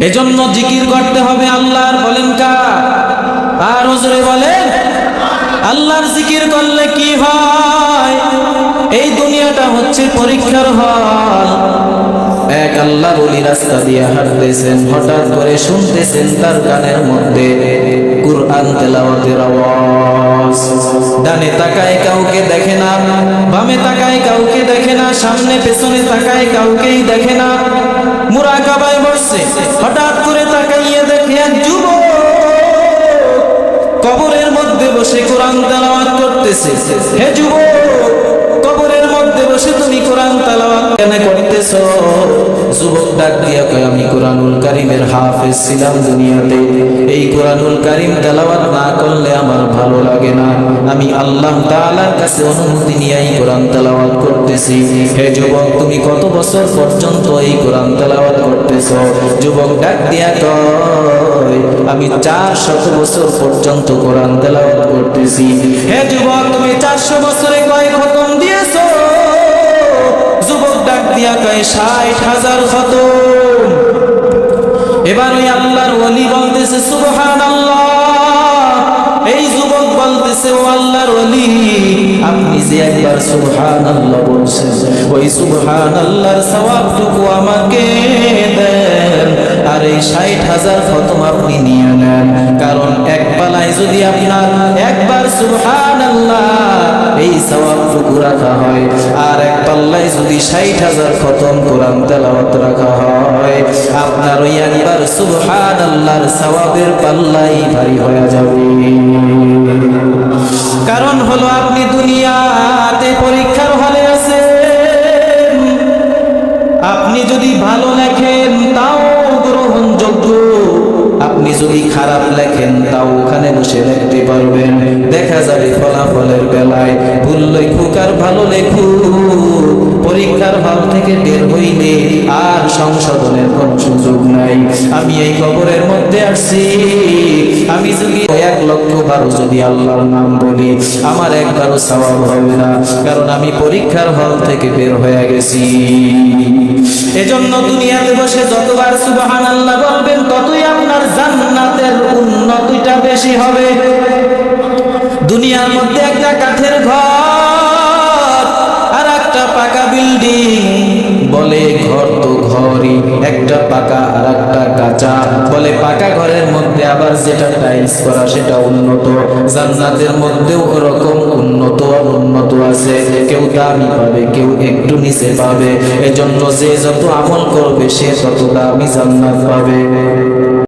এজন্য জিকির করতে হবে আল্লাহর। বলেন কার? আর হুজুরে বলেন আল্লাহর জিকির করলে কি হয়? এই দুনিয়াটা হচ্ছে পরীক্ষার হল। এক আল্লাহর ওলি রাস্তা দিয়ে হাঁটতেছেন, হঠাৎ করে শুনতেছেন তার কানের মধ্যে কুরআন তেলাওয়াতের আওয়াজ। ডানে তাকায় কাউকে দেখে না, বামে তাকায় কাউকে দেখে না, সামনে পেছনে তাকায় কাউকেই দেখে না। মুরাকাবায় বসছে, হঠাৎ করে তাকাইয়ে দেখে এক যুবক কবরের মধ্যে বসে কোরআন তেলাওয়াত করতেছে। হে যুবক, কবরের মধ্যে বসে তুমি কোরআন তেলাওয়াত কেন করতেছো? যুবক ডাক দিয়া কয়, আমি কোরআনুল কারীমের হাফেজ ছিলাম দুনিয়াতে। এই কোরআনুল কারীম তেলাওয়াত না করলে আমার ভালো লাগে না। আমি আল্লাহ তাআলার কাছে অনুমতি নিয়েই কোরআন তেলাওয়াত করতেছি। হে যুবক, তুমি কত বছর পর্যন্ত এই কোরআন তেলাওয়াত করতেছো? যুবক ডাক দিয়া কয়, আমি 400 বছর পর্যন্ত কোরআন তেলাওয়াত করতেছি। হে যুবক, তুমি 400 বছরে কয় খতম দিয়েছো? যুবক ডাক দিয়া কয় 60,000 খতম। এবার ওই আল্লাহর ওলি বলতেছে সুবহানাল্লাহ। এই যুবক বলতেছে, ও আল্লাহর ওলি, আপনি যে একবার সুবহানাল্লাহ বলছেন, ওই সুবহানাল্লাহর সওয়াবটুকু আমাকে দেন, আর এই 60,000 খতম আপনি নিয়ে নেন। কারণ এক পালায় যদি আপনার একবার সুবহানাল্লাহ এই সওয়াবটুকু রাখা হয়, আর এক পাল্লায় যদি 60,000 খতম কোরআন তেলাওয়াত রাখা হয়, আপনার ওই একবার সুবহানাল্লাহর সওয়াবের পাল্লাই ভারী হয়ে যাবে। কারণ হলো আপনি দুনিয়াতে পরীক্ষার হলে আছেন। আপনি যদি ভালো লেখেন তাও গ্রহণযোগ্য, আপনি যদি খারাপ লেখেন তাও ওখানে বসে লিখতে পারবেন। দেখা যাবে ফলাফলের বেলায় ভুল লেখুক আর ভালো লেখুক, পরীক্ষার হল থেকে বের হইলে আর সংশোধনের কোনো সুযোগ নাই। আমি এই কবরের মধ্যে আসছি, আমি যদি 1,00,000 বার যদি আল্লাহর নাম বলি, আমার একবারও সওয়াব হবে না, কারণ আমি পরীক্ষার হল থেকে বের হয়ে গেছি। এজন্য দুনিয়াতে বসে যতবার সুবহানাল্লাহ বলবেন, ততই আপনার জান্নাতের উন্নতিটা বেশি হবে। দুনিয়ার মধ্যে একটা কাঠের ঘর আর একটা পাকা বিল্ডিং, বলে ঘর তো ঘরই, একটা পাকা আর একটা কাঁচা। বলে পাকা ঘরের মধ্যে আবার যেটা টাইলস করা সেটা উন্নত। জান্নাতের মধ্যেও ওরকম উন্নত অনুন্নত আছে। কেউ দামি পাবে, কেউ একটু নিচে পাবে। এজন্য যে যত আমল করবে সে তত দামি জান্নাত পাবে।